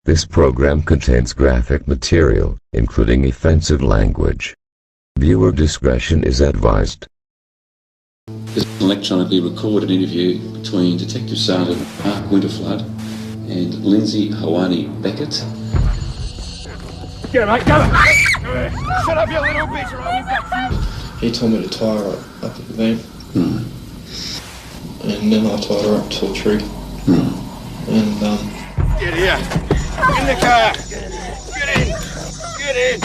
This program contains graphic material, including offensive language. Viewer discretion is advised. This is an electronically recorded interview between Detective Sergeant Mark Winterflood and Lindsay Hawani Beckett. Get him, mate, go! Shut up, you little bitch, or I'll back you! He told me to tie her up at the van. And then I tied her up to a tree. And Get here! In the car! Get in! Get in!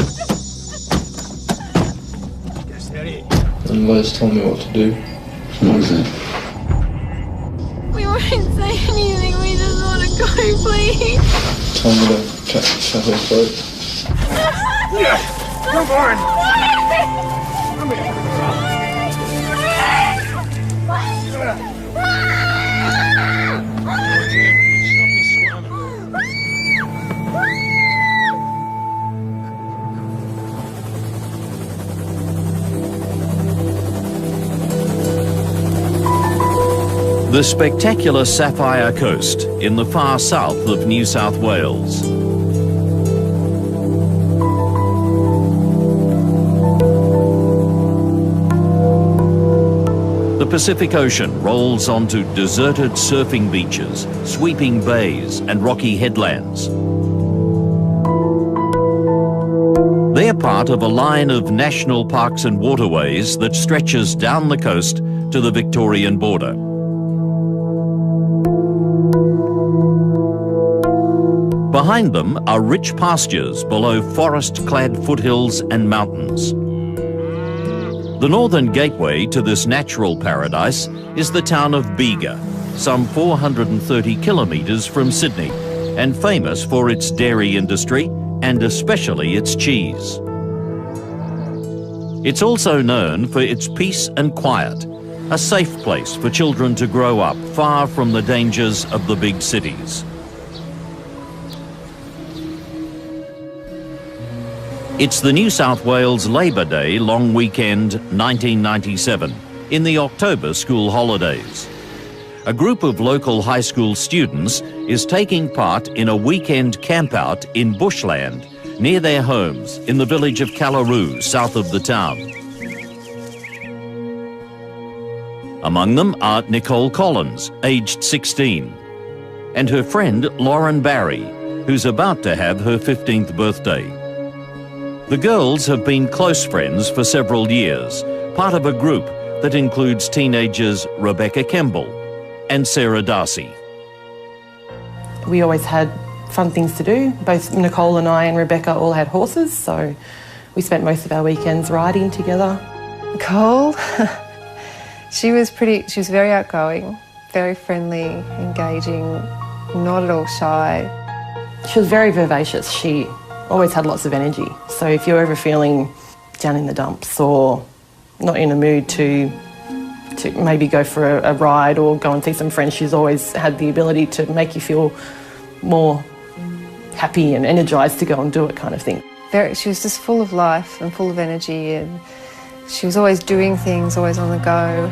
Get steady. And Liz told me what to do. What was that? We won't say anything, we just want to go, please. Told me to cut her throat. Yeah! Come on! Come here! The spectacular Sapphire Coast in the far south of New South Wales. The Pacific Ocean rolls onto deserted surfing beaches, sweeping bays and rocky headlands. They're part of a line of national parks and waterways that stretches down the coast to the Victorian border. Behind them are rich pastures below forest-clad foothills and mountains. The northern gateway to this natural paradise is the town of Bega, some 430 kilometres from Sydney, and famous for its dairy industry and especially its cheese. It's also known for its peace and quiet, a safe place for children to grow up far from the dangers of the big cities. It's the New South Wales Labor Day long weekend 1997, in the October school holidays. A group of local high school students is taking part in a weekend campout in bushland near their homes in the village of Callaroo, south of the town. Among them are Nicole Collins, aged 16, and her friend Lauren Barry, who's about to have her 15th birthday. The girls have been close friends for several years, part of a group that includes teenagers Rebecca Kemble and Sarah Darcy. We always had fun things to do. Both Nicole and I and Rebecca all had horses, so we spent most of our weekends riding together. Nicole, she was very outgoing, very friendly, engaging, not at all shy. She was very vivacious. She always had lots of energy. So if you're ever feeling down in the dumps or not in a mood to maybe go for a ride or go and see some friends, she's always had the ability to make you feel more happy and energised to go and do it, kind of thing. She was just full of life and full of energy, and she was always doing things, always on the go.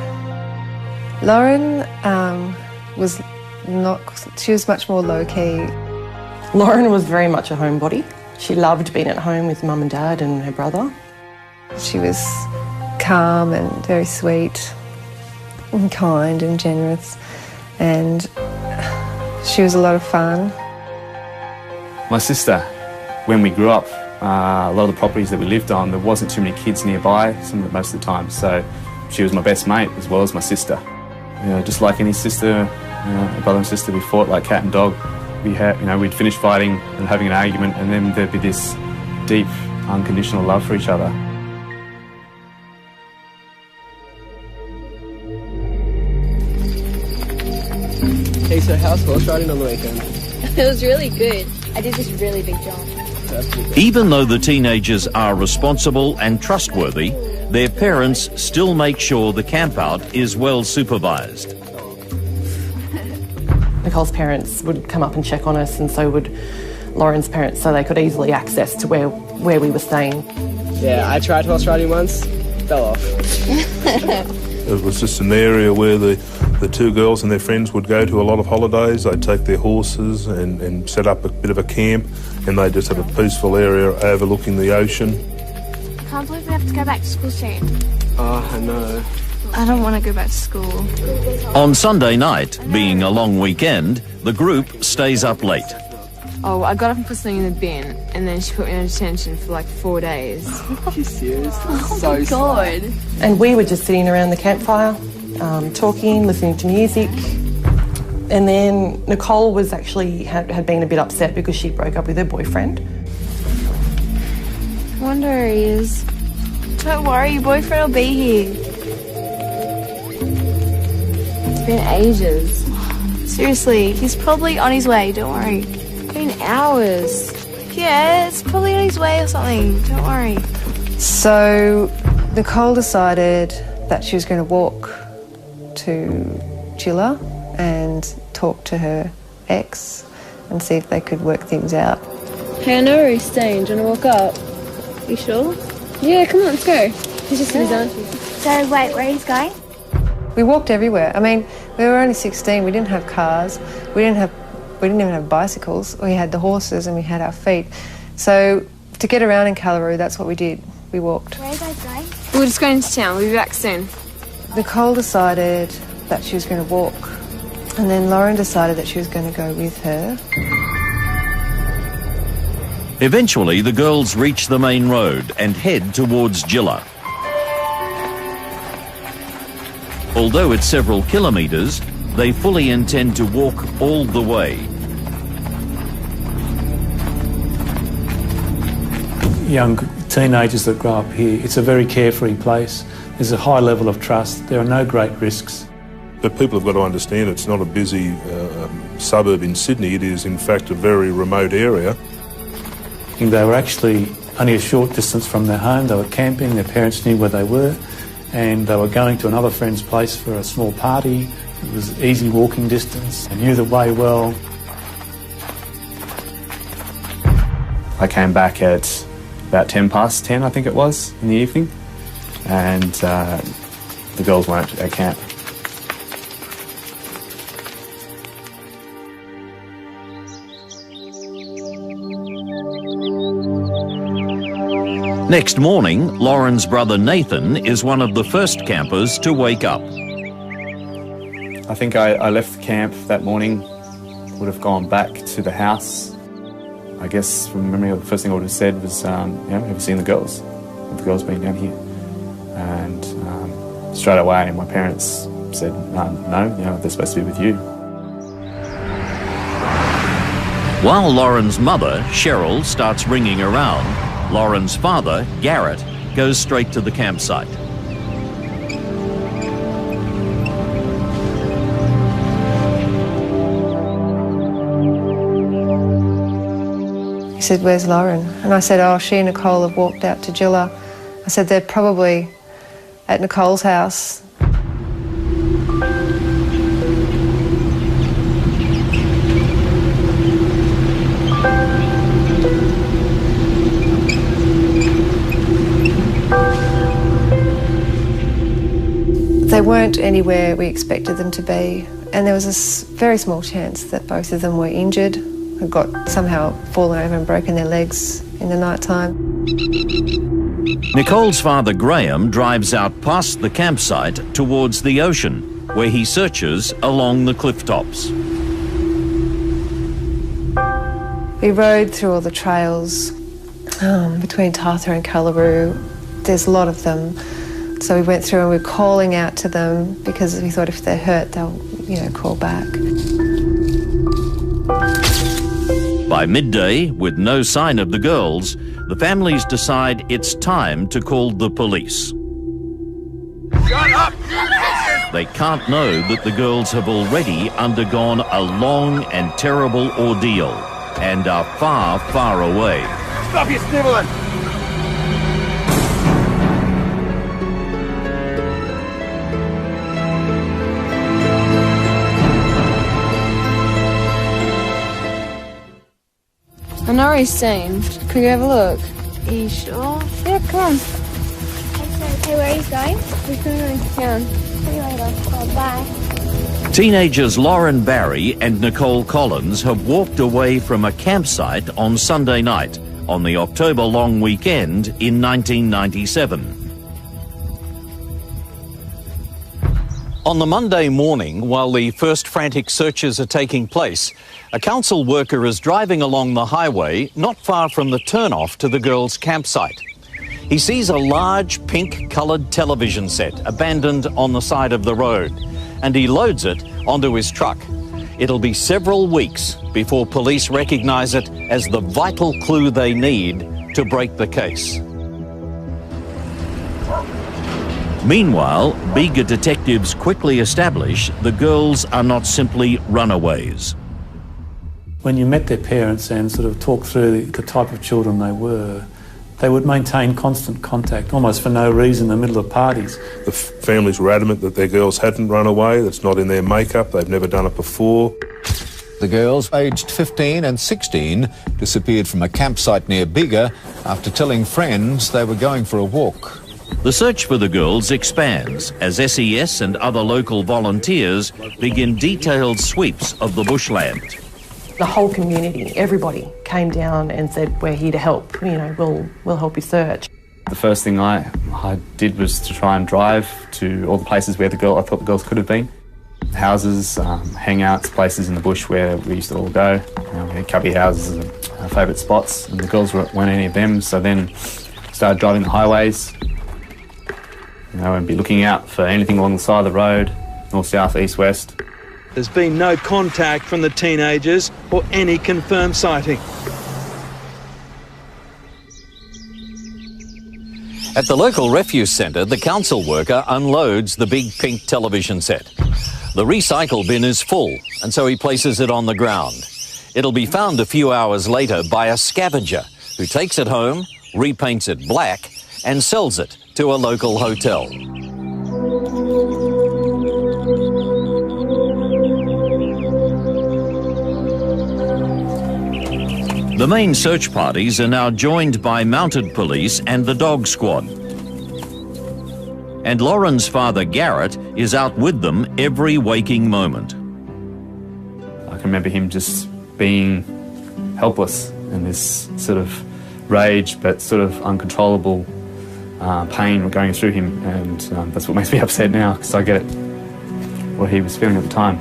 Lauren she was much more low-key. Lauren was very much a homebody. She loved being at home with Mum and Dad and her brother. She was calm and very sweet and kind and generous, and she was a lot of fun. My sister, when we grew up, a lot of the properties that we lived on, there wasn't too many kids nearby most of the time, so she was my best mate as well as my sister. You know, just like any sister, a brother and sister, we fought like cat and dog. We'd finish fighting and having an argument, and then there'd be this deep, unconditional love for each other. Hey, so how's horse riding on the weekend? It was really good. I did this really big jump. Even though the teenagers are responsible and trustworthy, their parents still make sure the campout is well supervised. Nicole's parents would come up and check on us, and so would Lauren's parents, so they could easily access to where we were staying. Yeah, I tried horse riding once, fell off. It was just an area where the The two girls and their friends would go to a lot of holidays. They'd take their horses and set up a bit of a camp, and they'd just have a peaceful area overlooking the ocean. I can't believe we have to go back to school soon. Oh, I know. I don't want to go back to school. On Sunday night, being a long weekend, the group stays up late. Oh, I got up and put something in the bin, and then she put me on detention for like 4 days. Are you serious? Oh so my God. And we were just sitting around the campfire, talking, listening to music. And then Nicole was actually had been a bit upset because she broke up with her boyfriend. I wonder where he is. Don't worry, your boyfriend will be here. It's been ages. Seriously, he's probably on his way, don't worry. It's been hours. Yeah, it's probably on his way or something, don't worry. So Nicole decided that she was going to walk to Chilla and talk to her ex and see if they could work things out. Hey, I know where he's staying. Do you want to walk up? You sure? Yeah, come on, let's go. He's just in his auntie. So wait, where he's going? We walked everywhere. I mean, we were only 16. We didn't have cars. We didn't even have bicycles. We had the horses and we had our feet. So to get around in Callaroo, that's what we did. We walked. Where are you guys going? We're just going to town. We'll be back soon. Nicole decided that she was going to walk, and then Lauren decided that she was going to go with her. Eventually, the girls reach the main road and head towards Gilla. Although it's several kilometres, they fully intend to walk all the way. Young teenagers that grow up here, it's a very carefree place. There's a high level of trust. There are no great risks. But people have got to understand it's not a busy suburb in Sydney. It is, in fact, a very remote area. They were actually only a short distance from their home. They were camping, their parents knew where they were, and they were going to another friend's place for a small party. It was easy walking distance. They knew the way well. I came back at about 10:10, I think it was, in the evening, and the girls weren't at camp. Next morning, Lauren's brother Nathan is one of the first campers to wake up. I think I left the camp that morning, would have gone back to the house. I guess from memory, the first thing I would have said was, have you seen the girls? Have the girls been down here? And straight away, my parents said, no, they're supposed to be with you. While Lauren's mother, Cheryl, starts ringing around, Lauren's father, Garrett, goes straight to the campsite. He said, where's Lauren? And I said, oh, she and Nicole have walked out to Gilla. I said, they're probably at Nicole's house. They weren't anywhere we expected them to be, and there was a very small chance that both of them were injured, had got somehow fallen over and broken their legs in the night time. Nicole's father, Graham, drives out past the campsite towards the ocean, where he searches along the cliff tops. We rode through all the trails between Tartha and Callaroo. There's a lot of them. So we went through and we were calling out to them because we thought if they're hurt, they'll, call back. By midday, with no sign of the girls, the families decide it's time to call the police. Shut up! They can't know that the girls have already undergone a long and terrible ordeal and are far, far away. Stop your sniveling! I know where he's staying. Can we go have a look? Are you sure? Yeah, come on. Hey, where are you going? We're going to town. See you later. Oh, bye. Teenagers Lauren Barry and Nicole Collins have walked away from a campsite on Sunday night on the October long weekend in 1997. On the Monday morning, while the first frantic searches are taking place, a council worker is driving along the highway not far from the turnoff to the girls' campsite. He sees a large pink-coloured television set abandoned on the side of the road, and he loads it onto his truck. It'll be several weeks before police recognise it as the vital clue they need to break the case. Meanwhile, Bega detectives quickly establish the girls are not simply runaways. When you met their parents and sort of talked through the type of children they would maintain constant contact, almost for no reason, in the middle of parties. The families were adamant that their girls hadn't run away, that's not in their makeup, they've never done it before. The girls, aged 15 and 16, disappeared from a campsite near Bega after telling friends they were going for a walk. The search for the girls expands as SES and other local volunteers begin detailed sweeps of the bushland. The whole community, everybody came down and said, we're here to help, you know, we'll help you search. The first thing I did was to try and drive to all the places where I thought the girls could have been. Houses, hangouts, places in the bush where we used to all go. You know, we had cubby houses as our favourite spots, and the girls weren't any of them, so then started driving the highways. You know, and be looking out for anything along the side of the road, north, south, east, west. There's been no contact from the teenagers or any confirmed sighting. At the local refuse centre, the council worker unloads the big pink television set. The recycle bin is full, and so he places it on the ground. It'll be found a few hours later by a scavenger who takes it home, repaints it black, and sells it to a local hotel. The main search parties are now joined by mounted police and the dog squad. And Lauren's father, Garrett, is out with them every waking moment. I can remember him just being helpless in this sort of rage but sort of uncontrollable pain going through him, and that's what makes me upset now, because I get it, what he was feeling at the time,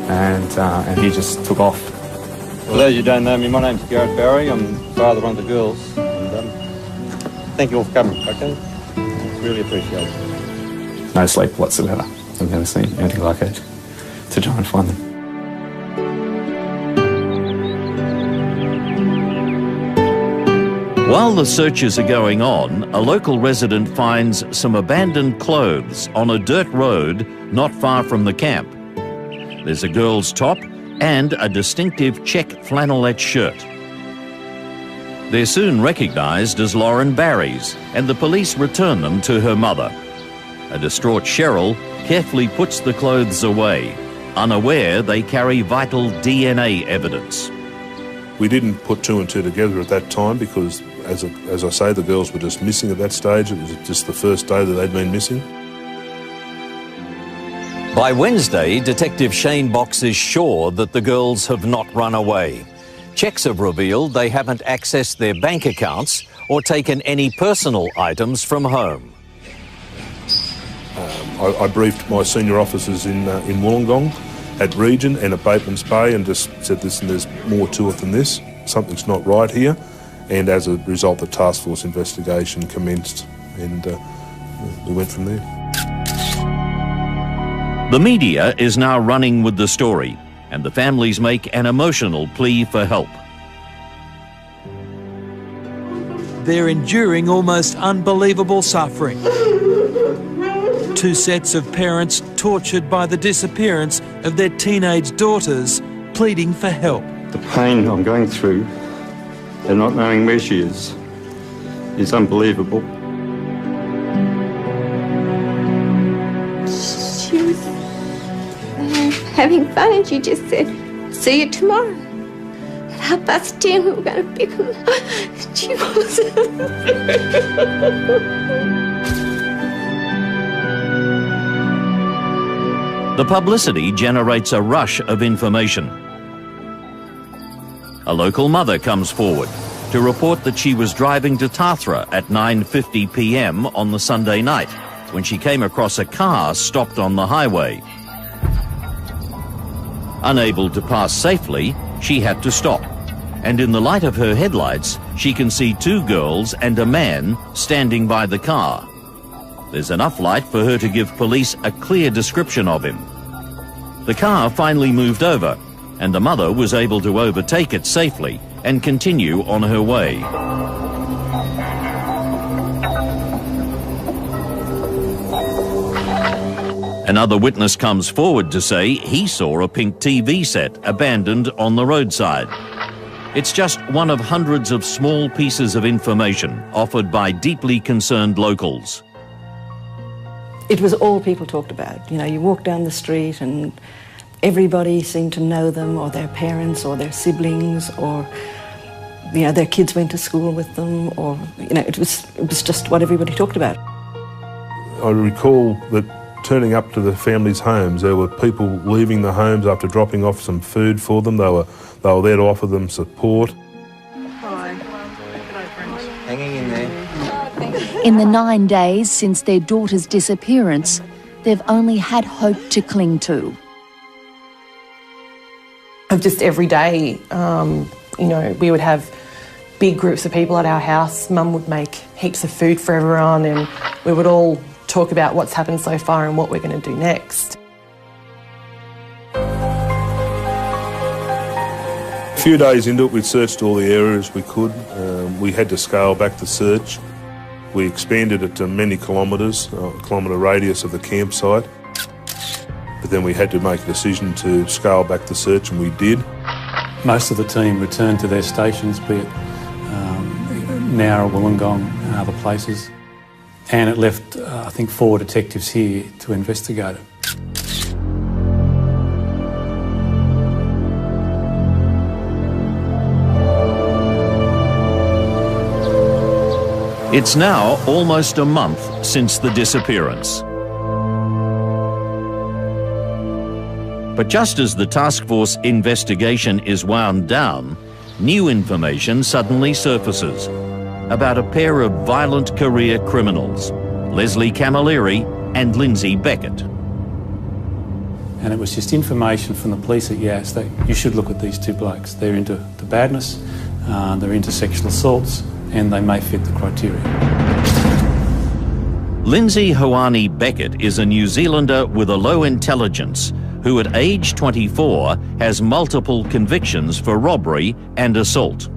and he just took off. For those who don't know me, my name's Garrett Barry. I'm father of one of the girls. And, thank you all for coming, okay? Really appreciate it. No sleep whatsoever. I've never seen anything like it, to try and find them. While the searches are going on, a local resident finds some abandoned clothes on a dirt road not far from the camp. There's a girl's top and a distinctive check flannelette shirt. They're soon recognised as Lauren Barry's, and the police return them to her mother. A distraught Cheryl carefully puts the clothes away, unaware they carry vital DNA evidence. We didn't put two and two together at that time because, as I say, the girls were just missing at that stage. It was just the first day that they'd been missing. By Wednesday, Detective Shane Box is sure that the girls have not run away. Checks have revealed they haven't accessed their bank accounts or taken any personal items from home. I briefed my senior officers in Wollongong, at Region and at Bateman's Bay, and just said, listen, there's more to it than this. Something's not right here. And as a result, the task force investigation commenced, and we went from there. The media is now running with the story, and the families make an emotional plea for help. They're enduring almost unbelievable suffering. Two sets of parents tortured by the disappearance of their teenage daughters, pleading for help. The pain I'm going through and not knowing where she is unbelievable. She was having fun and she just said, see you tomorrow. At 10:30 we were going to pick them up. She wasn't. The publicity generates a rush of information. A local mother comes forward to report that she was driving to Tathra at 9:50 p.m. on the Sunday night when she came across a car stopped on the highway. Unable to pass safely, she had to stop. And in the light of her headlights, she can see two girls and a man standing by the car. There's enough light for her to give police a clear description of him. The car finally moved over, and the mother was able to overtake it safely and continue on her way. Another witness comes forward to say he saw a pink TV set abandoned on the roadside. It's just one of hundreds of small pieces of information offered by deeply concerned locals. It was all people talked about. You know, you walk down the street and everybody seemed to know them, or their parents, or their siblings, or, you know, their kids went to school with them, or, you know, it was just what everybody talked about. I recall that turning up to the families' homes, there were people leaving the homes after dropping off some food for them. They were there to offer them support. Hanging in there. In the 9 days since their daughter's disappearance, they've only had hope to cling to. Just every day, you know, we would have big groups of people at our house. Mum would make heaps of food for everyone, and we would all talk about what's happened so far and what we're going to do next. A few days into it, we'd searched all the areas we could. We had to scale back the search. We expanded it to many kilometres, kilometre radius of the campsite. But then we had to make a decision to scale back the search, and we did. Most of the team returned to their stations, be it Nowra, Wollongong and other places. And it left, I think, 4 detectives here to investigate it. It's now almost a month since the disappearance. But just as the task force investigation is wound down, new information suddenly surfaces about a pair of violent career criminals, Leslie Camilleri and Lindsay Beckett. And it was just information from the police at Yass that you should look at these two blokes. They're into the badness, they're into sexual assaults, and they may fit the criteria. Lindsay Hoani Beckett is a New Zealander with a low intelligence who at age 24 has multiple convictions for robbery and assault.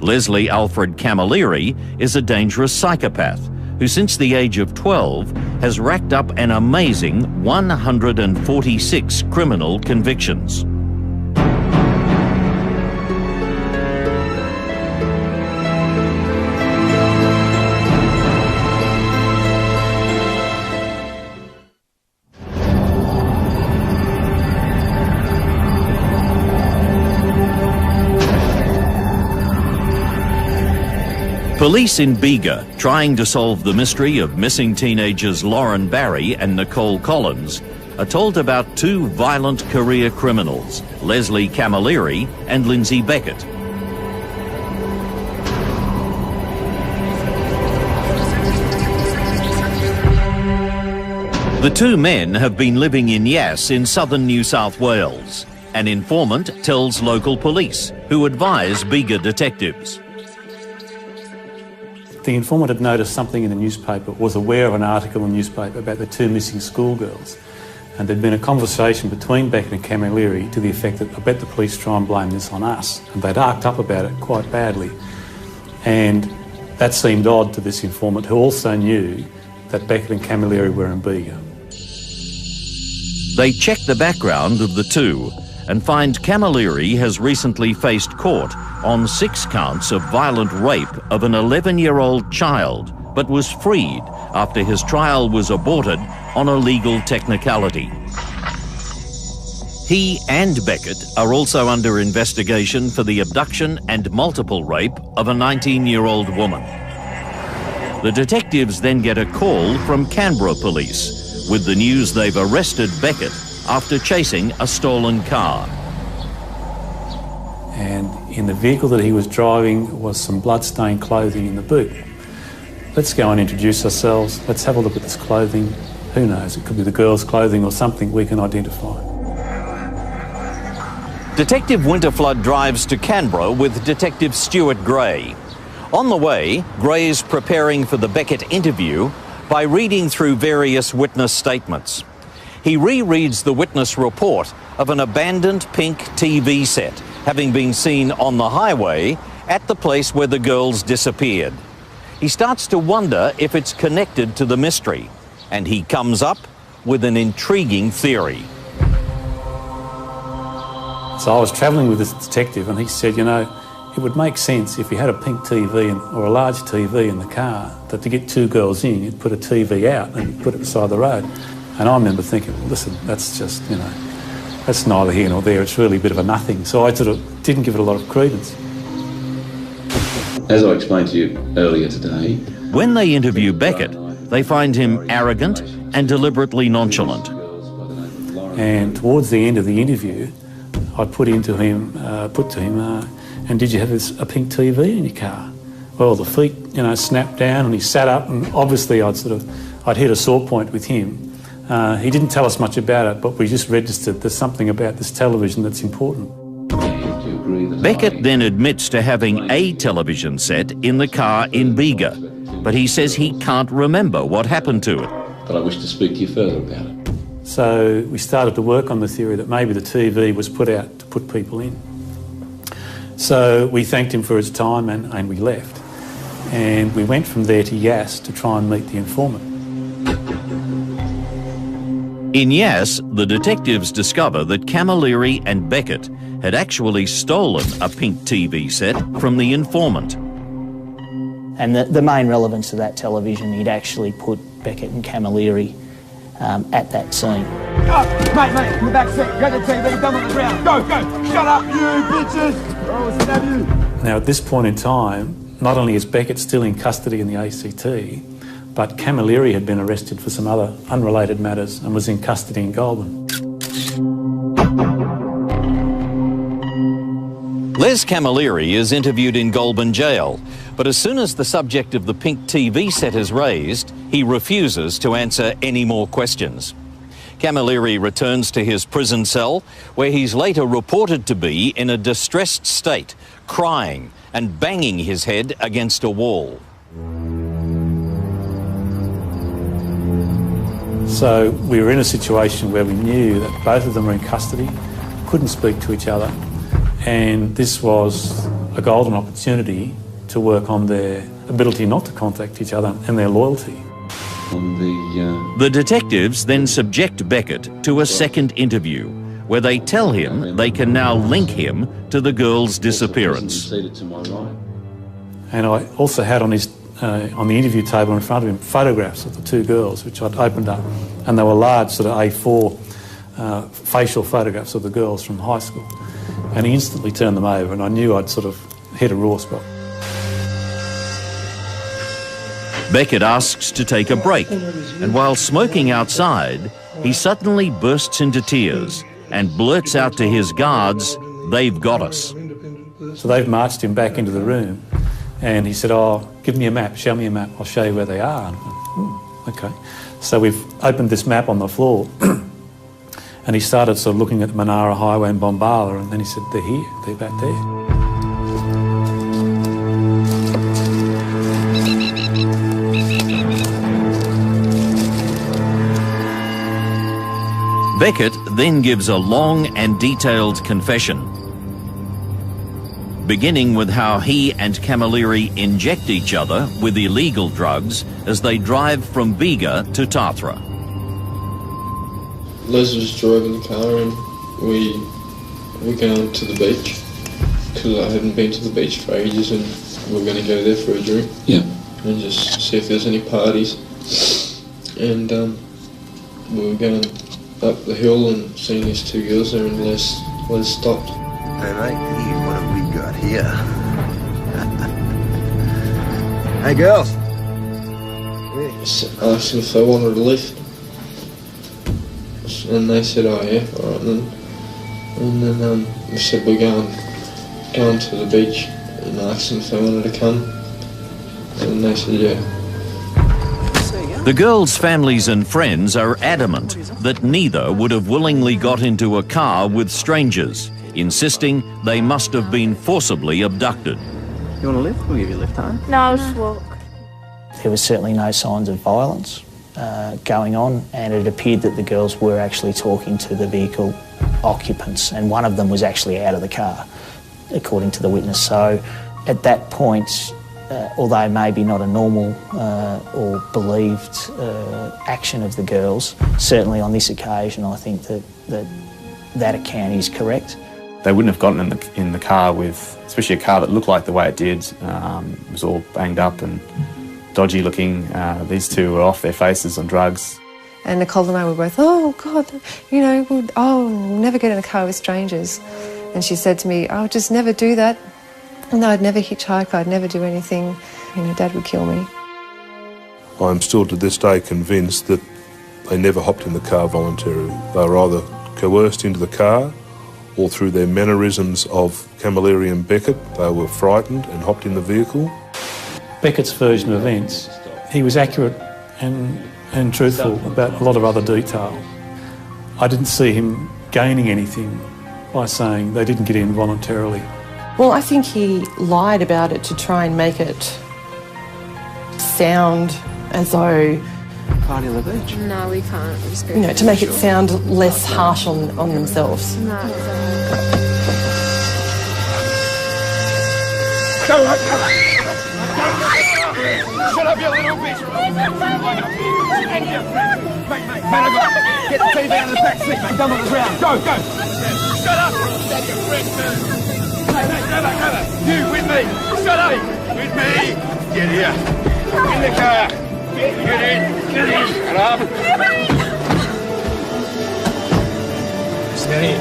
Leslie Alfred Camilleri is a dangerous psychopath who since the age of 12 has racked up an amazing 146 criminal convictions. Police in Bega, trying to solve the mystery of missing teenagers Lauren Barry and Nicole Collins, are told about two violent career criminals, Leslie Camilleri and Lindsay Beckett. The two men have been living in Yass in southern New South Wales. An informant tells local police, who advise Bega detectives. The informant had noticed something in the newspaper, was aware of an article in the newspaper about the two missing schoolgirls. And there'd been a conversation between Beckett and Camilleri to the effect that I bet the police try and blame this on us. And they'd arced up about it quite badly. And that seemed odd to this informant, who also knew that Beckett and Camilleri were in Bega. They check the background of the two and find Camilleri has recently faced court on 6 counts of violent rape of an 11-year-old child, but was freed after his trial was aborted on a legal technicality. He and Beckett are also under investigation for the abduction and multiple rape of a 19-year-old woman. The detectives then get a call from Canberra police, with the news they've arrested Beckett after chasing a stolen car. And in the vehicle that he was driving was some blood-stained clothing in the boot. Let's go and introduce ourselves. Let's have a look at this clothing. Who knows, it could be the girl's clothing or something we can identify. Detective Winterflood drives to Canberra with Detective Stuart Gray. On the way, Gray's preparing for the Beckett interview by reading through various witness statements. He rereads the witness report of an abandoned pink TV set having been seen on the highway at the place where the girls disappeared. He starts to wonder if it's connected to the mystery, and he comes up with an intriguing theory. So I was travelling with this detective and he said, you know, it would make sense if you had a pink TV or a large TV in the car, that to get two girls in, you'd put a TV out and you'd put it beside the road. And I remember thinking, well, listen, that's just, you know, that's neither here nor there. It's really a bit of a nothing. So I sort of didn't give it a lot of credence. As I explained to you earlier today, when they interview Beckett, they find him arrogant and deliberately nonchalant. And towards the end of the interview, I put to him, and did you have a pink TV in your car? Well, the feet, you know, snapped down and he sat up, and obviously I'd hit a sore point with him. He didn't tell us much about it, but we just registered there's something about this television that's important. Beckett then admits to having a television set in the car in Bega, but he says he can't remember what happened to it. But I wish to speak to you further about it. So we started to work on the theory that maybe the TV was put out to put people in. So we thanked him for his time and we left. And we went from there to Yass to try and meet the informant. In Yass, the detectives discover that Camilleri and Beckett had actually stolen a pink TV set from the informant. And the main relevance of that television, he'd actually put Beckett and Camilleri at that scene. Oh, mate, in the back seat. Grab the TV, dumb on the ground. Go, go. Shut up, you bitches. Oh, what's that, you? Now, at this point in time, not only is Beckett still in custody in the ACT, but Camilleri had been arrested for some other unrelated matters and was in custody in Goulburn. Les Camilleri is interviewed in Goulburn jail, but as soon as the subject of the pink TV set is raised, he refuses to answer any more questions. Camilleri returns to his prison cell, where he's later reported to be in a distressed state, crying and banging his head against a wall. So we were in a situation where we knew that both of them were in custody, couldn't speak to each other, and this was a golden opportunity to work on their ability not to contact each other and their loyalty. The detectives then subject Beckett to a second interview, where they tell him they can now link him to the girl's disappearance. And I also had on the interview table in front of him photographs of the two girls, which I'd opened up, and they were large sort of A4 facial photographs of the girls from high school. And he instantly turned them over, and I knew I'd sort of hit a raw spot. Beckett asks to take a break, and while smoking outside, he suddenly bursts into tears and blurts out to his guards, "They've got us." So they've marched him back into the room, and he said, "Oh, give me a map, show me a map, I'll show you where they are." And I went, okay. So we've opened this map on the floor, and he started sort of looking at the Monara Highway in Bombala, and then he said, "They're here, they're back there." Beckett then gives a long and detailed confession, beginning with how he and Camilleri inject each other with illegal drugs as they drive from Bega to Tathra. Les was driving the car and we were going to the beach because I hadn't been to the beach for ages and we were going to go there for a drink. Yeah. And just see if there's any parties. And we were going up the hill and seeing these two girls there, and Les stopped. Hey mate, here, what have we got here? Hey girls! Just asked them if they wanted a lift. And they said, oh yeah, all right. And then we said we're going to the beach, and I asked them if they wanted to come, and they said yeah. The girls' families and friends are adamant that neither would have willingly got into a car with strangers, insisting they must have been forcibly abducted. You want to lift? We'll give you a lift home. No, I'll just walk. There was certainly no signs of violence going on, and it appeared that the girls were actually talking to the vehicle occupants, and one of them was actually out of the car, according to the witness. So at that point, although maybe not a normal or believed action of the girls, certainly on this occasion I think that account is correct. They wouldn't have gotten in the car with, especially a car that looked like the way it did. It was all banged up and dodgy looking. These two were off their faces on drugs. And Nicole and I were both, oh God, you know, we'll never get in a car with strangers. And she said to me, oh, just never do that. No, I'd never hitchhike, I'd never do anything. You know, Dad would kill me. I'm still to this day convinced that they never hopped in the car voluntarily. They were either coerced into the car, or through their mannerisms of Camilleri and Beckett, they were frightened and hopped in the vehicle. Beckett's version of events, he was accurate and truthful about a lot of other detail. I didn't see him gaining anything by saying they didn't get in voluntarily. Well, I think he lied about it to try and make it sound as though... Party on the beach? No, we can't. Just go, you know, to make it sound less harsh on themselves. No. Shut up, you little bitch! Mate, I got get the TV out of the back seat, mate. Dumb on the ground. Go! Shut up! Hey, you with me? Shut up! With me? Get here. In the car. Get in. Shut up. Stay.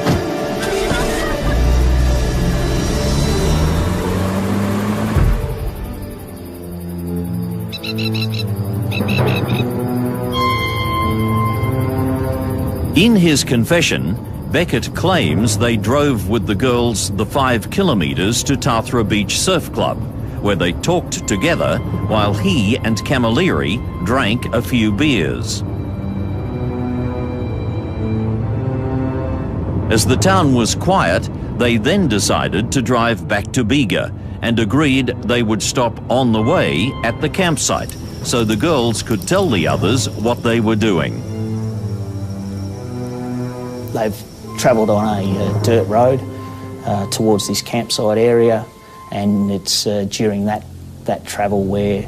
In his confession, Beckett claims they drove with the girls the 5 kilometres to Tathra Beach Surf Club, where they talked together while he and Camilleri drank a few beers. As the town was quiet, they then decided to drive back to Bega and agreed they would stop on the way at the campsite so the girls could tell the others what they were doing. They've travelled on a dirt road towards this campsite area, and it's during that travel where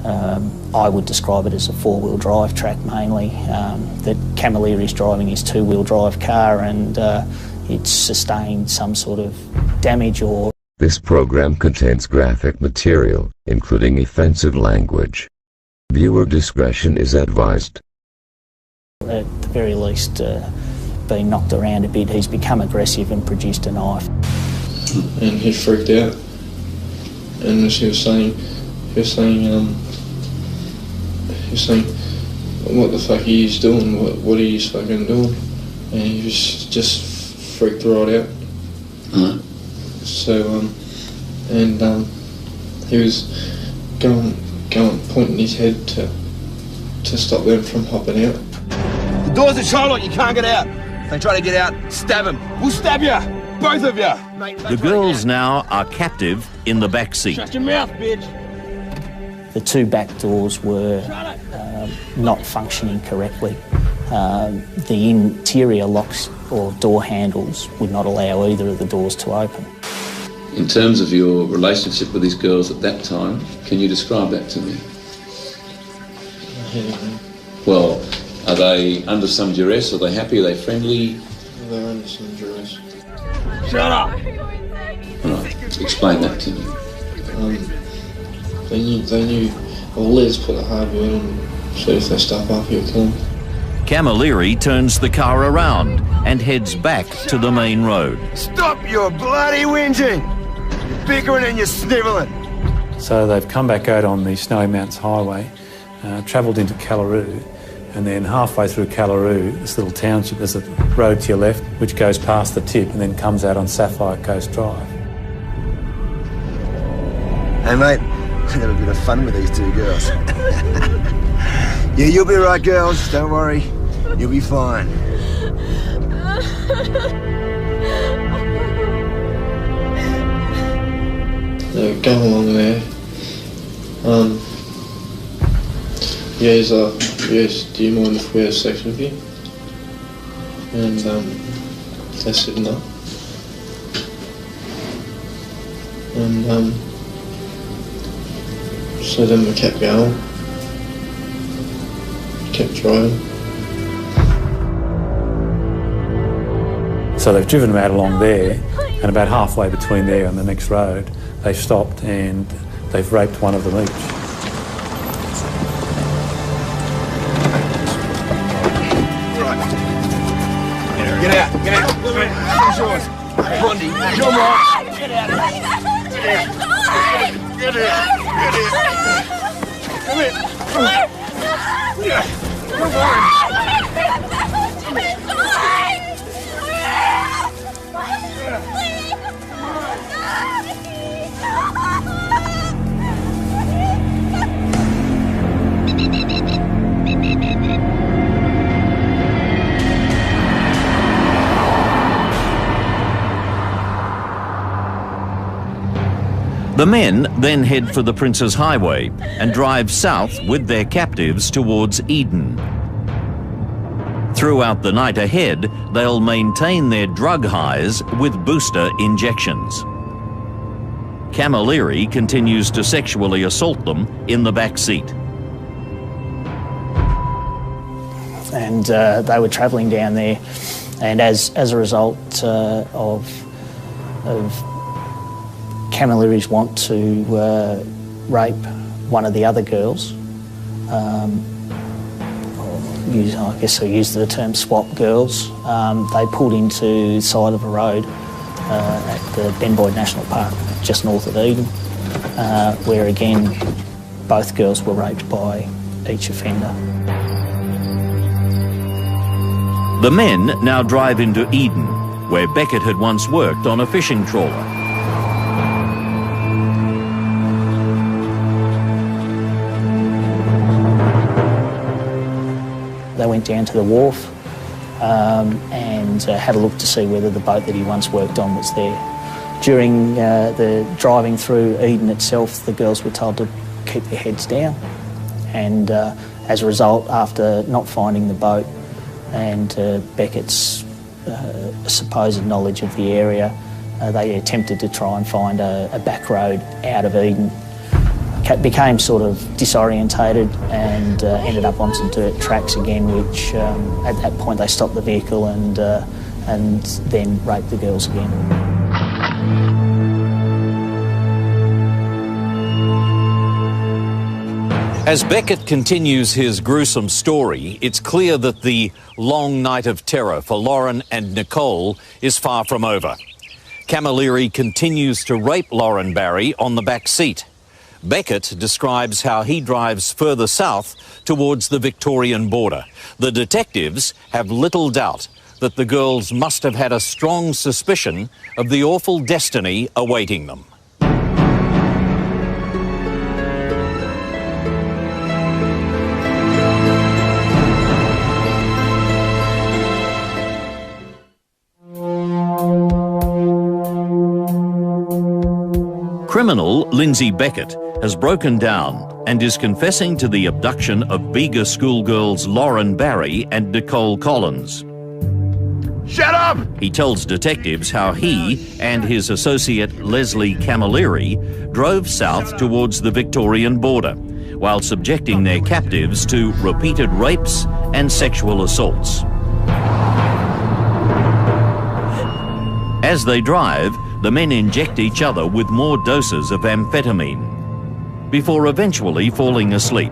I would describe it as a 4-wheel drive track mainly, that Camilleri is driving his 2-wheel drive car, and it's sustained some sort of damage or... This program contains graphic material, including offensive language. Viewer discretion is advised. At the very least, been knocked around a bit. He's become aggressive and produced a knife. And he freaked out. And as he was saying, what the fuck he is doing, what he is fucking doing. And he was just freaked right out. Right. So, he was going, pointing his head to stop them from hopping out. The doors are shut on, you can't get out. If they try to get out, stab them. We'll stab you, both of you. The girls now are captive in the back seat. Shut your mouth, bitch. The 2 back doors were not functioning correctly. The interior locks or door handles would not allow either of the doors to open. In terms of your relationship with these girls at that time, can you describe that to me? Well, are they under some duress? Are they happy? Are they friendly? They're under some duress. Shut up! Right. Explain that to me. They knew, well, Liz put a hard word and said if they step up, he'll kill them. Camilleri turns the car around and heads back to the main road. Stop your bloody whinging! You're bickering and you're snivelling. So they've come back out on the Snowy Mountains Highway, travelled into Callaroo, And then halfway through Callaroo, this little township, there's a road to your left which goes past the tip and then comes out on Sapphire Coast Drive. Hey mate, I had a bit of fun with these two girls. Yeah, you'll be right, girls. Don't worry. You'll be fine. Go along there. Yes, do you mind if we have sex with you? And they said no. And so then we kept going. Kept driving. So they've driven them out along there, and about halfway between there and the next road, they've stopped and they've raped one of them each. Right. Get out. It's yours. Blondie, you're mine. Get out. Get out. Come The men then head for the Prince's Highway and drive south with their captives towards Eden. Throughout the night ahead, they'll maintain their drug highs with booster injections. Camilleri continues to sexually assault them in the back seat. And they were travelling down there, and as a result of Camilleri's want to rape one of the other girls, I guess I'll use the term swap girls, they pulled into the side of a road at the Ben Boyd National Park, just north of Eden, where again both girls were raped by each offender. The men now drive into Eden, where Beckett had once worked on a fishing trawler. They went down to the wharf and had a look to see whether the boat that he once worked on was there. During the driving through Eden itself, the girls were told to keep their heads down, and as a result, after not finding the boat and Beckett's supposed knowledge of the area, they attempted to try and find a back road out of Eden. Became sort of disorientated and ended up on some dirt tracks again, which at that point they stopped the vehicle and then raped the girls again. As Beckett continues his gruesome story, it's clear that the long night of terror for Lauren and Nicole is far from over. Camilleri continues to rape Lauren Barry on the back seat. Beckett describes how he drives further south towards the Victorian border. The detectives have little doubt that the girls must have had a strong suspicion of the awful destiny awaiting them. Criminal Lindsay Beckett has broken down and is confessing to the abduction of Bega schoolgirls Lauren Barry and Nicole Collins. Shut up! He tells detectives how he and his associate Leslie Camilleri drove south towards the Victorian border while subjecting their captives to repeated rapes and sexual assaults. As they drive, the men inject each other with more doses of amphetamine before eventually falling asleep.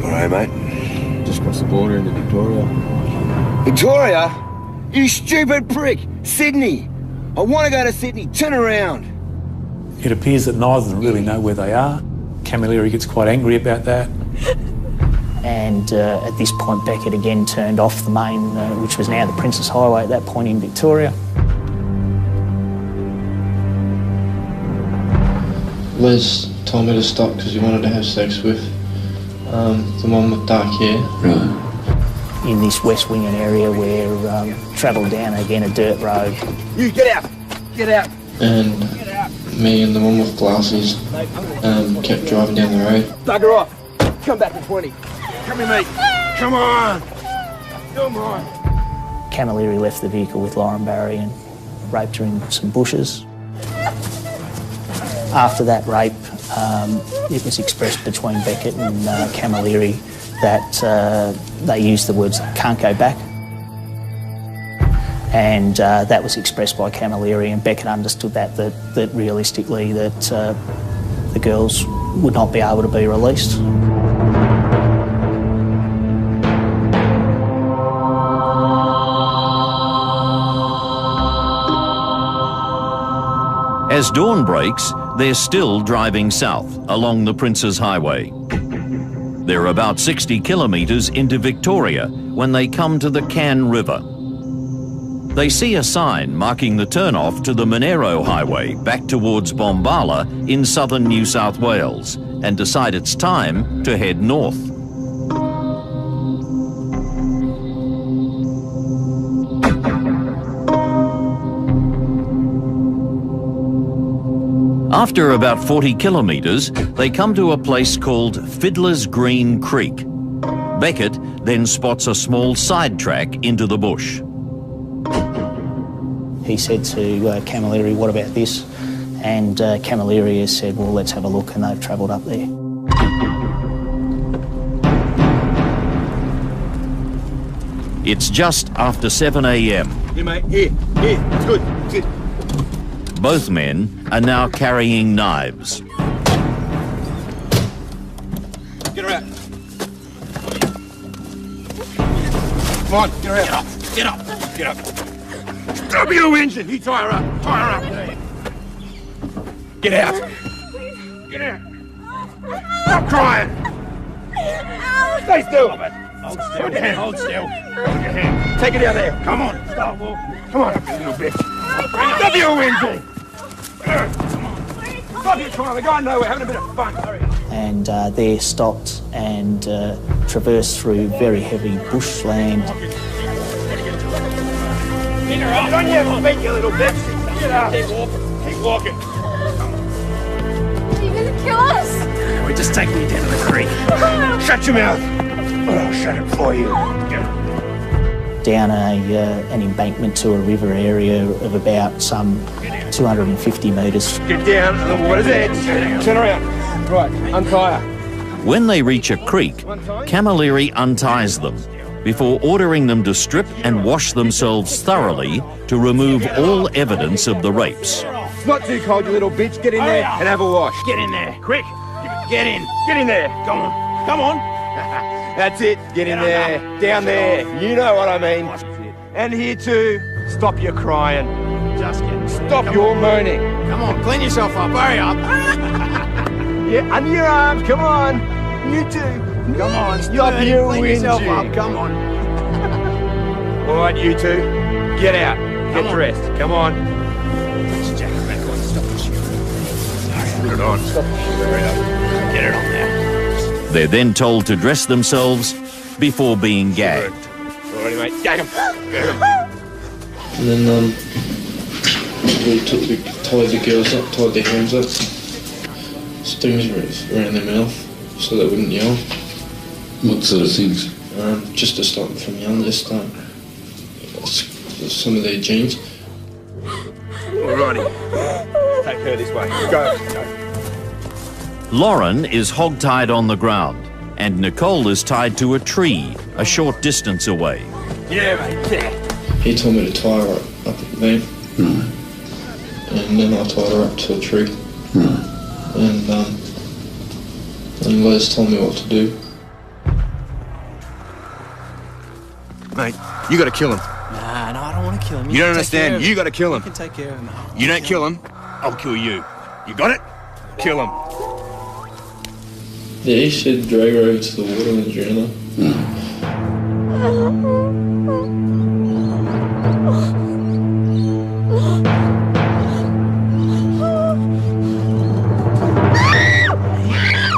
All right, mate. Just crossed the border into Victoria. Victoria? You stupid prick! Sydney! I want to go to Sydney. Turn around. It appears that neither of them really know where they are. Camilleri gets quite angry about that. And at this point, Beckett again turned off the main, which was now the Princess Highway at that point in Victoria. Les told me to stop because he wanted to have sex with the one with dark hair. Right. In this West Wingan area where travelled down again a dirt road. You get out! Get out! And me and the one with glasses kept driving down the road. Bugger off! Come back to 20. Come here, mate. Come on! Come on! Camilleri left the vehicle with Lauren Barry and raped her in some bushes. After that rape, it was expressed between Beckett and Camilleri that they used the words "can't go back," and that was expressed by Camilleri, and Beckett understood that realistically that the girls would not be able to be released. As dawn breaks, they're still driving south along the Princes Highway. They're about 60 kilometres into Victoria when they come to the Cann River. They see a sign marking the turn-off to the Monero Highway back towards Bombala in southern New South Wales and decide it's time to head north. After about 40 kilometres, they come to a place called Fiddler's Green Creek. Beckett then spots a small sidetrack into the bush. He said to Camilleri, "What about this?" And Camilleri has said, "Well, let's have a look," and they've travelled up there. It's just after 7 a.m. Here, mate. Here. It's good. It's good. Both men are now carrying knives. Get her out. Come on, get her out. Get up. Get up. Stop your engine. You tie her up. Tie her up. Get out. Get out. Stop crying. Stay still. Hold still. Hold your hand. Hold still. Hold your hand. Take it out there. Come on. Stop. Come on, you little bitch. Stop your engine. Come on. Stop your crying. The guy knows we're having a bit of fun. Hurry. And they're stopped and traversed through very heavy bushland. Get on your feet, you little bitch. Get up. Keep walking. Keep walking. Are you gonna kill us? We're just taking you down to the creek. Shut your mouth. Or I'll shut it for you. Down an embankment to a river area of about some 250 metres. Get down on the water's edge. Turn around. Right, untie her. When they reach a creek, Camilleri unties them before ordering them to strip and wash themselves thoroughly to remove all evidence of the rapes. It's not too cold, you little bitch. Get in there and have a wash. Get in there, quick. Get in. Get in there. Come on. Come on. That's it. Get in there. Down there. You know what I mean. And here too. Stop your crying. Just get. Stop your moaning. Come on, clean yourself up. Hurry up. Yeah, under your arms. Come on. You too. Come on. Stop your clean yourself up. Come on. All right, you two. Get out. Get dressed. Come on. Put your jacket back on. Stop the shoe. Put it on. Stop the shoe. Hurry up. Get it on there. They're then told to dress themselves before being gagged. Alrighty, mate. Gag him. And then we tied the girls up, tied their hands up, stings around their mouth so they wouldn't yell. What sort of things? Just to stop them from yelling, just some of their genes. Alrighty. Take her this way. Go. Lauren is hog-tied on the ground, and Nicole is tied to a tree a short distance away. Yeah, mate. Yeah. He told me to tie her up at the van. And then I tied her up to a tree. And Les told me what to do. Mate, you gotta kill him. Nah, no, I don't want to kill him. You don't understand. You gotta kill him. You can take care of him. You don't kill him, I'll kill you. You got it? Kill him. Yeah, he said drag her over to the water and drown her.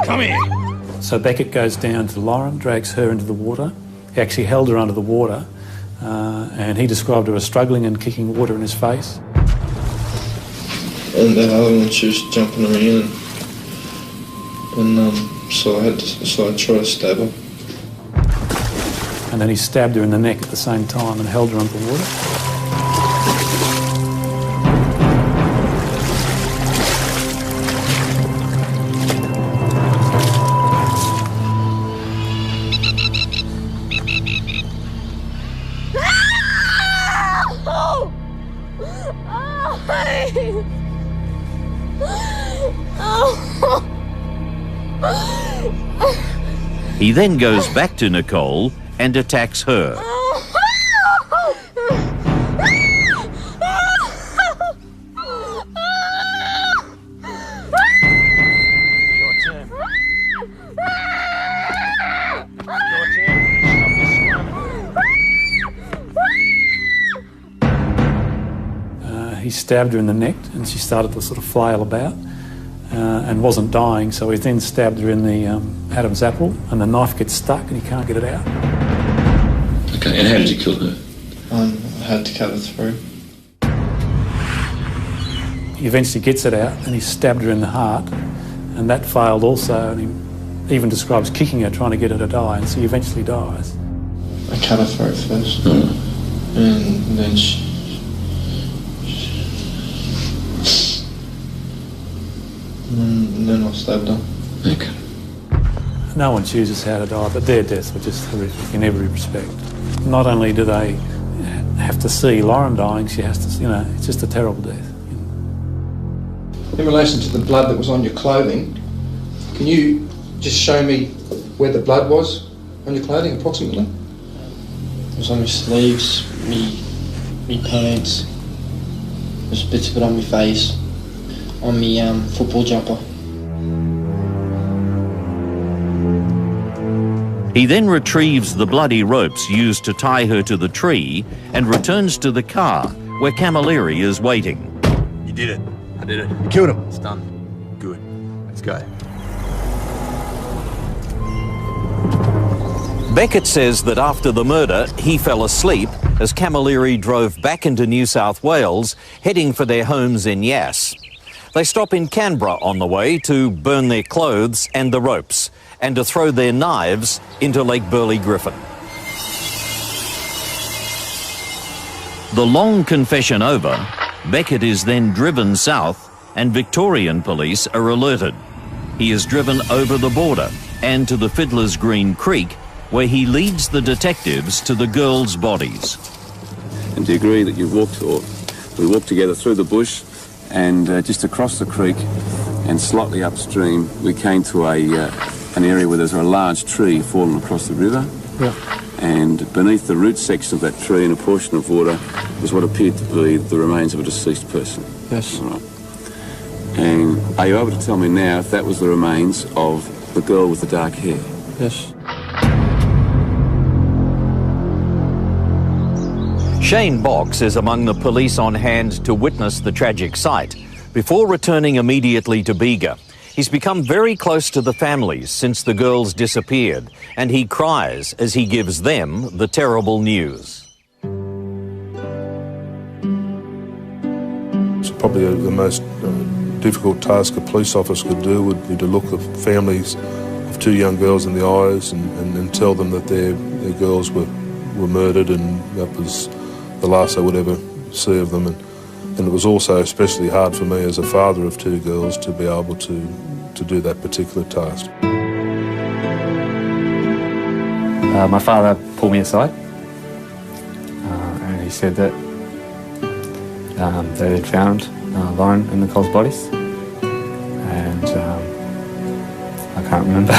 Come here. So Beckett goes down to Lauren, drags her into the water. He actually held her under the water, and he described her as struggling and kicking water in his face. And the other one, she was jumping around, and so I tried to stab her. And then he stabbed her in the neck at the same time and held her under the water. He then goes back to Nicole and attacks her. He stabbed her in the neck and she started to sort of flail about and wasn't dying, so he then stabbed her in the Adam's apple and the knife gets stuck and he can't get it out. Okay, and how did you kill her? I had to cut her through. He eventually gets it out and he stabbed her in the heart and that failed also, and he even describes kicking her trying to get her to die, and so he eventually dies. I cut her throat first and then and then I stabbed her. Okay. No one chooses how to die, but their deaths were just horrific in every respect. Not only do they have to see Lauren dying, she has to, it's just a terrible death. In relation to the blood that was on your clothing, can you just show me where the blood was on your clothing approximately? It was on my sleeves, me pants, there's bits of it on my face, on me football jumper. He then retrieves the bloody ropes used to tie her to the tree and returns to the car where Camilleri is waiting. You did it. I did it. You killed him. It's done. Good. Let's go. Beckett says that after the murder, he fell asleep as Camilleri drove back into New South Wales, heading for their homes in Yass. They stop in Canberra on the way to burn their clothes and the ropes, and to throw their knives into Lake Burley Griffin. The long confession over, Beckett is then driven south and Victorian police are alerted. He is driven over the border and to the Fiddler's Green Creek, where he leads the detectives to the girls' bodies. And do you agree that we walked together through the bush and just across the creek and slightly upstream we came to an area where there's a large tree fallen across the river? Yeah. And beneath the root section of that tree in a portion of water was what appeared to be the remains of a deceased person. Yes. All right. And are you able to tell me now if that was the remains of the girl with the dark hair? Yes. Shane Box is among the police on hand to witness the tragic sight before returning immediately to Bega. He's become very close to the families since the girls disappeared, and he cries as he gives them the terrible news. It's probably the most difficult task a police officer could do would be to look the families of two young girls in the eyes and tell them that their girls were murdered, and that was the last they would ever see of them. And it was also especially hard for me as a father of two girls to be able to do that particular task. My father pulled me aside and he said that they had found Lauren and Nicole's bodies, and I can't remember.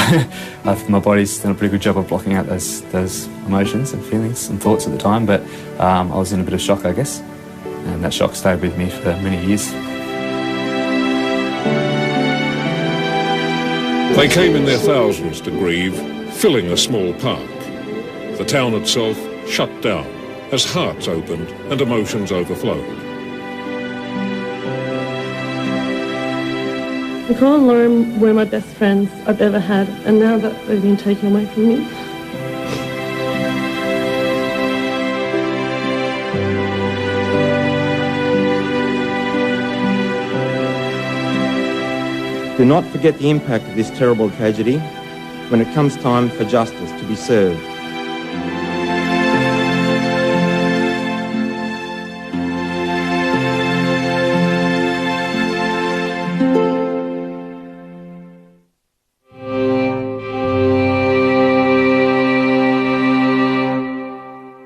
My body's done a pretty good job of blocking out those emotions and feelings and thoughts at the time, but I was in a bit of shock, I guess, and that shock stayed with me for many years. They came in their thousands to grieve, filling a small park. The town itself shut down as hearts opened and emotions overflowed. Nicole and Lauren were my best friends I've ever had, and now that they've been taken away from me. Do not forget the impact of this terrible tragedy when it comes time for justice to be served.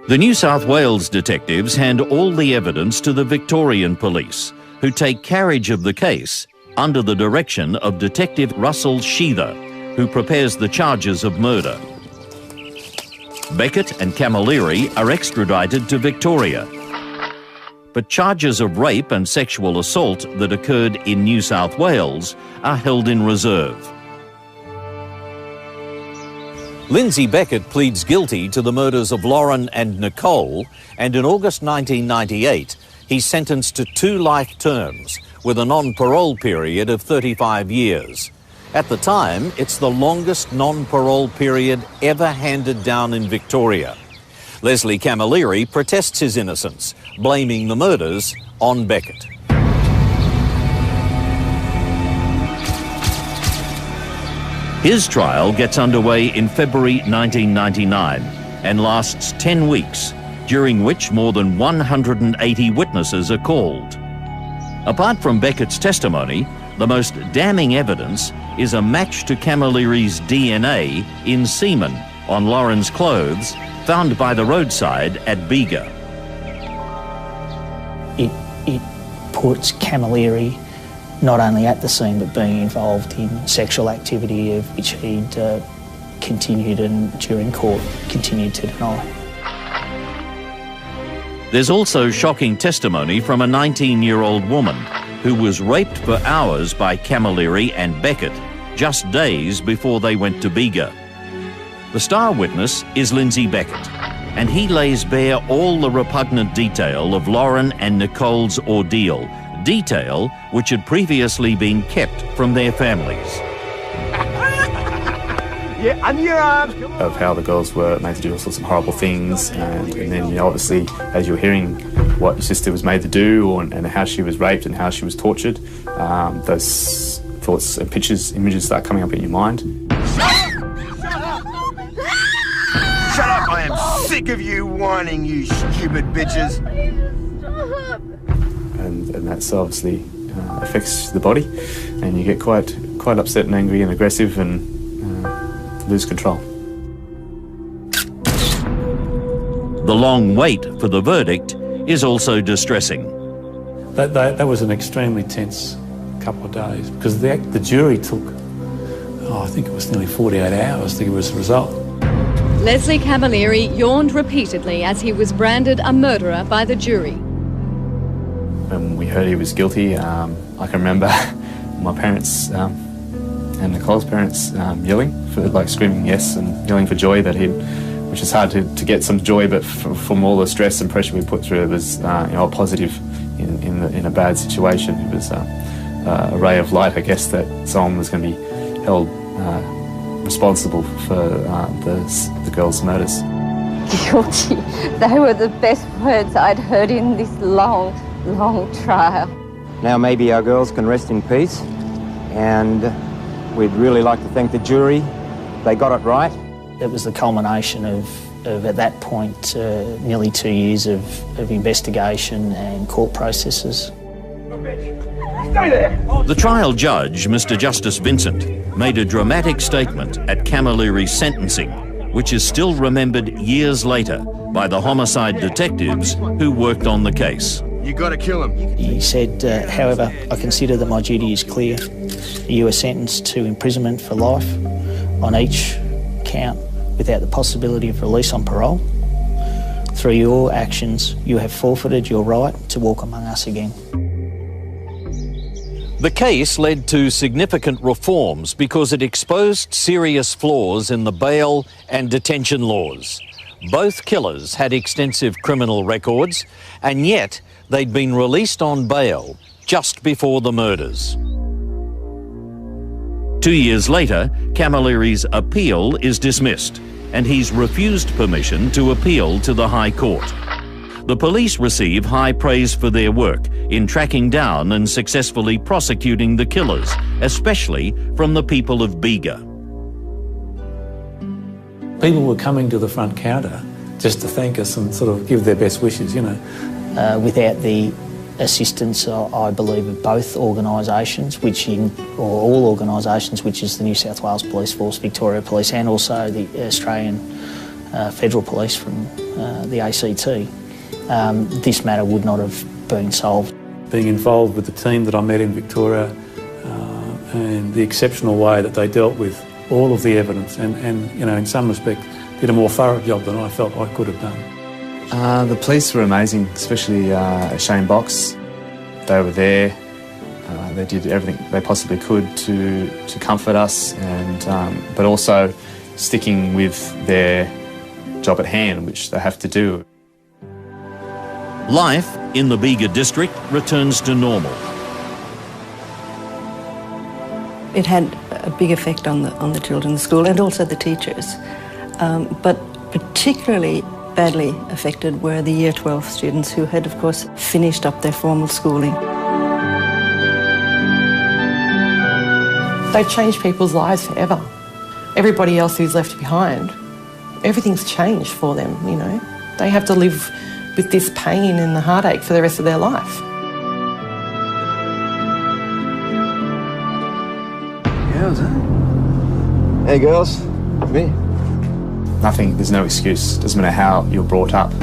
The New South Wales detectives hand all the evidence to the Victorian police, who take carriage of the case under the direction of Detective Russell Sheether, who prepares the charges of murder. Beckett and Camilleri are extradited to Victoria. But charges of rape and sexual assault that occurred in New South Wales are held in reserve. Lindsay Beckett pleads guilty to the murders of Lauren and Nicole, and in August 1998, he's sentenced to 2 life terms with a non-parole period of 35 years. At the time, it's the longest non-parole period ever handed down in Victoria. Leslie Camilleri protests his innocence, blaming the murders on Beckett. His trial gets underway in February 1999 and lasts 10 weeks, during which more than 180 witnesses are called. Apart from Beckett's testimony, the most damning evidence is a match to Camilleri's DNA in semen on Lauren's clothes found by the roadside at Bega. It puts Camilleri not only at the scene but being involved in sexual activity of which he'd continued and during court continued to deny. There's also shocking testimony from a 19-year-old woman who was raped for hours by Camilleri and Beckett just days before they went to Bega. The star witness is Lindsay Beckett, and he lays bare all the repugnant detail of Lauren and Nicole's ordeal, detail which had previously been kept from their families. Yeah, under your arms. Of how the girls were made to do all sorts of horrible things, and then, you know, obviously, as you're hearing what your sister was made to do, and how she was raped and how she was tortured, those thoughts and images start coming up in your mind. Shut up! I am sick of you whining, you stupid bitches. And that obviously affects the body, and you get quite upset and angry and aggressive and lose control. The long wait for the verdict is also distressing. That was an extremely tense couple of days because the jury took, I think it was nearly 48 hours to give us a result. Leslie Camilleri yawned repeatedly as he was branded a murderer by the jury. When we heard he was guilty, I can remember my parents and Nicole's parents yelling, screaming yes and yelling for joy that which is hard to get some joy, but from all the stress and pressure we put through, it was a positive in a bad situation. It was a ray of light, I guess, that someone was going to be held responsible for the girls' murders. Guilty. They were the best words I'd heard in this long trial. Now maybe our girls can rest in peace, and we'd really like to thank the jury. They got it right. It was the culmination of at that point, nearly 2 years of investigation and court processes. The trial judge, Mr. Justice Vincent, made a dramatic statement at Camilleri's sentencing, which is still remembered years later by the homicide detectives who worked on the case. You gotta kill him. He said, however, I consider that my duty is clear. You are sentenced to imprisonment for life on each count without the possibility of release on parole. Through your actions, you have forfeited your right to walk among us again. The case led to significant reforms because it exposed serious flaws in the bail and detention laws. Both killers had extensive criminal records, and yet they'd been released on bail just before the murders. 2 years later, Camilleri's appeal is dismissed, and he's refused permission to appeal to the High Court. The police receive high praise for their work in tracking down and successfully prosecuting the killers, especially from the people of Bega. People were coming to the front counter just to thank us and sort of give their best wishes, you know. Without the assistance, I believe, of both organisations, or all organisations, which is the New South Wales Police Force, Victoria Police, and also the Australian Federal Police from the ACT, this matter would not have been solved. Being involved with the team that I met in Victoria and the exceptional way that they dealt with all of the evidence and you know, in some respect, did a more thorough job than I felt I could have done. The police were amazing, especially Shane Box. They were there. They did everything they possibly could to comfort us, and but also sticking with their job at hand, which they have to do. Life in the Bega district returns to normal. It had a big effect on the children in the school and also the teachers, but particularly badly affected were the Year 12 students who had, of course, finished up their formal schooling. They've changed people's lives forever. Everybody else who's left behind, everything's changed for them, you know. They have to live with this pain and the heartache for the rest of their life. Girls, huh? Hey, girls. Come here. Nothing, there's no excuse. Doesn't matter how you're brought up.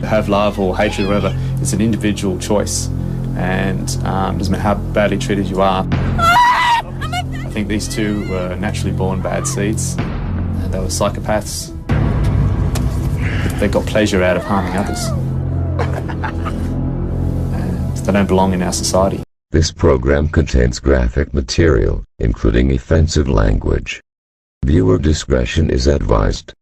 Have love or hatred or whatever, it's an individual choice. And doesn't matter how badly treated you are. I think these two were naturally born bad seeds. They were psychopaths. They got pleasure out of harming others. And they don't belong in our society. This program contains graphic material, including offensive language. Viewer discretion is advised.